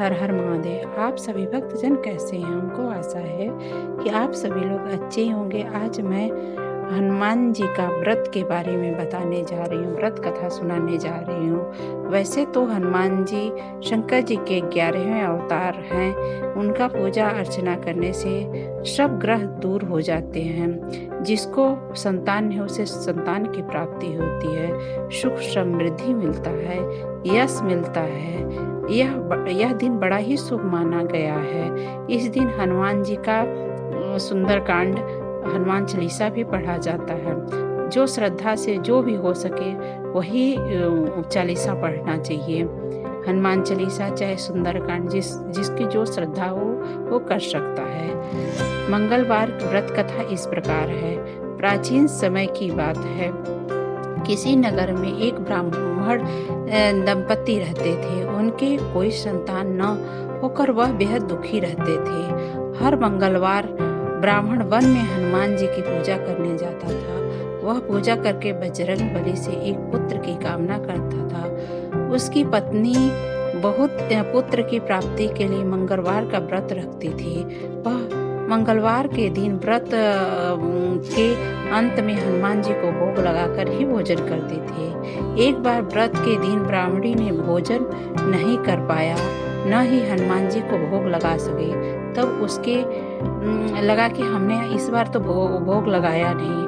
हर हर महादेव। आप सभी भक्तजन कैसे हैं? हमको आशा है कि आप सभी लोग अच्छे ही होंगे। आज मैं हनुमान जी का व्रत के बारे में बताने जा रही हूँ, व्रत कथा सुनाने जा रही हूँ। वैसे तो हनुमान जी शंकर जी के 11वें अवतार हैं। उनका पूजा अर्चना करने से सब ग्रह दूर हो जाते हैं। जिसको संतान है उसे संतान की प्राप्ति होती है, सुख समृद्धि मिलता है, यश मिलता है। यह दिन बड़ा ही शुभ माना गया है। इस दिन हनुमान जी का सुंदरकांड, हनुमान चालीसा भी पढ़ा जाता है। जो श्रद्धा से जो भी हो सके वही चालीसा पढ़ना चाहिए। हनुमान चालीसा चाहे सुंदरकांड, जिसकी जो श्रद्धा हो वो कर सकता है। मंगलवार व्रत कथा इस प्रकार है। प्राचीन समय की बात है। किसी नगर में एक ब्राह्मण दंपति रहते थे। उनके कोई संतान न होकर वह बेहद दुखी रहते थे। हर मंगलवार ब्राह्मण वन में हनुमान जी की पूजा करने जाता था। वह पूजा करके बजरंग बली से एक पुत्र की कामना करता था। उसकी पत्नी बहुत पुत्र की प्राप्ति के लिए मंगलवार का व्रत रखती थी। वह मंगलवार के दिन व्रत के अंत में हनुमान जी को भोग लगाकर ही भोजन करते थे। एक बार व्रत के दिन ब्राह्मणी ने भोजन नहीं कर पाया, न ही हनुमान जी को भोग लगा सके। तब उसके लगा कि हमने इस बार तो भोग लगाया नहीं।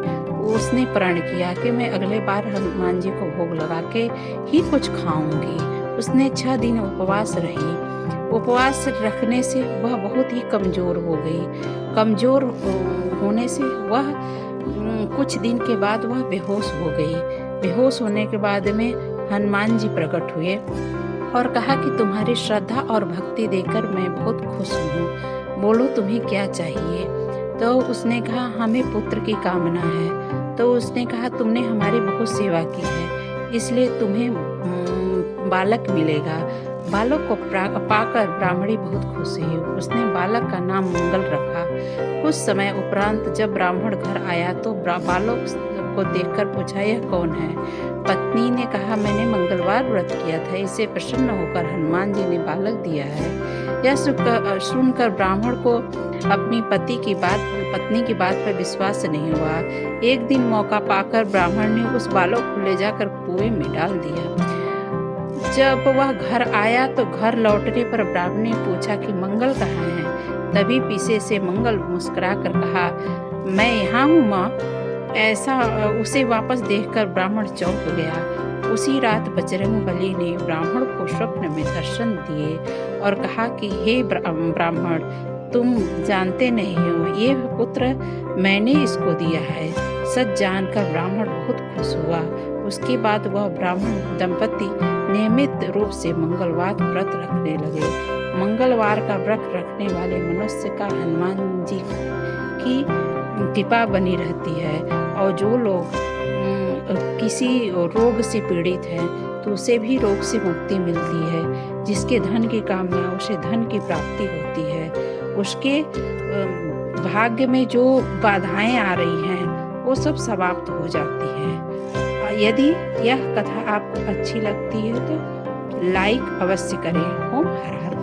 उसने प्रण किया कि मैं अगले बार हनुमान जी को भोग लगा के ही कुछ खाऊंगी। उसने 6 दिन उपवास रही। उपवास रखने से वह बहुत ही कमजोर हो गई। कमजोर होने से वह कुछ दिन के बाद वह बेहोश हो गई। बेहोश होने के बाद में हनुमान जी प्रकट हुए और कहा कि तुम्हारी श्रद्धा और भक्ति देखकर मैं बहुत खुश हूँ, बोलो तुम्हें क्या चाहिए। तो उसने कहा हमें पुत्र की कामना है। तो उसने कहा तुमने हमारी बहुत सेवा की है, इसलिए तुम्हें बालक मिलेगा। बालक को पाकर ब्राह्मणी बहुत खुश हुई। उसने बालक का नाम मंगल रखा। कुछ समय उपरांत जब ब्राह्मण घर आया तो बालक को देखकर पूछा यह कौन है। पत्नी ने कहा मैंने मंगलवार व्रत किया था, इससे प्रसन्न होकर हनुमान जी ने बालक दिया है। यह सुनकर ब्राह्मण को अपनी पत्नी की बात पर विश्वास नहीं हुआ। एक दिन मौका पाकर ब्राह्मण ने उस बालक को ले जाकर कुएं में डाल दिया। जब वह घर आया तो घर लौटने पर ब्राह्मण ने पूछा कि मंगल कहाँ है। तभी पीछे से मंगल मुस्कुरा कर कहा मैं यहाँ हूँ माँ। ऐसा उसे वापस देखकर ब्राह्मण चौंक गया। उसी रात बजरंग बली ने ब्राह्मण को स्वप्न में दर्शन दिए और कहा कि हे ब्राह्मण, तुम जानते नहीं हो ये पुत्र मैंने इसको दिया है। सच जानकर ब्राह्मण बहुत खुश हुआ। उसके बाद वह ब्राह्मण दंपति नियमित रूप से मंगलवार व्रत रखने लगे। मंगलवार का व्रत रखने वाले मनुष्य का हनुमान जी की कृपा बनी रहती है। और जो लोग किसी रोग से पीड़ित हैं तो उसे भी रोग से मुक्ति मिलती है। जिसके धन की कामना उसे धन की प्राप्ति होती है। उसके भाग्य में जो बाधाएं आ रही हैं वो सब समाप्त हो जाती हैं। यदि यह कथा आपको अच्छी लगती है तो लाइक अवश्य करें। ओम हर हर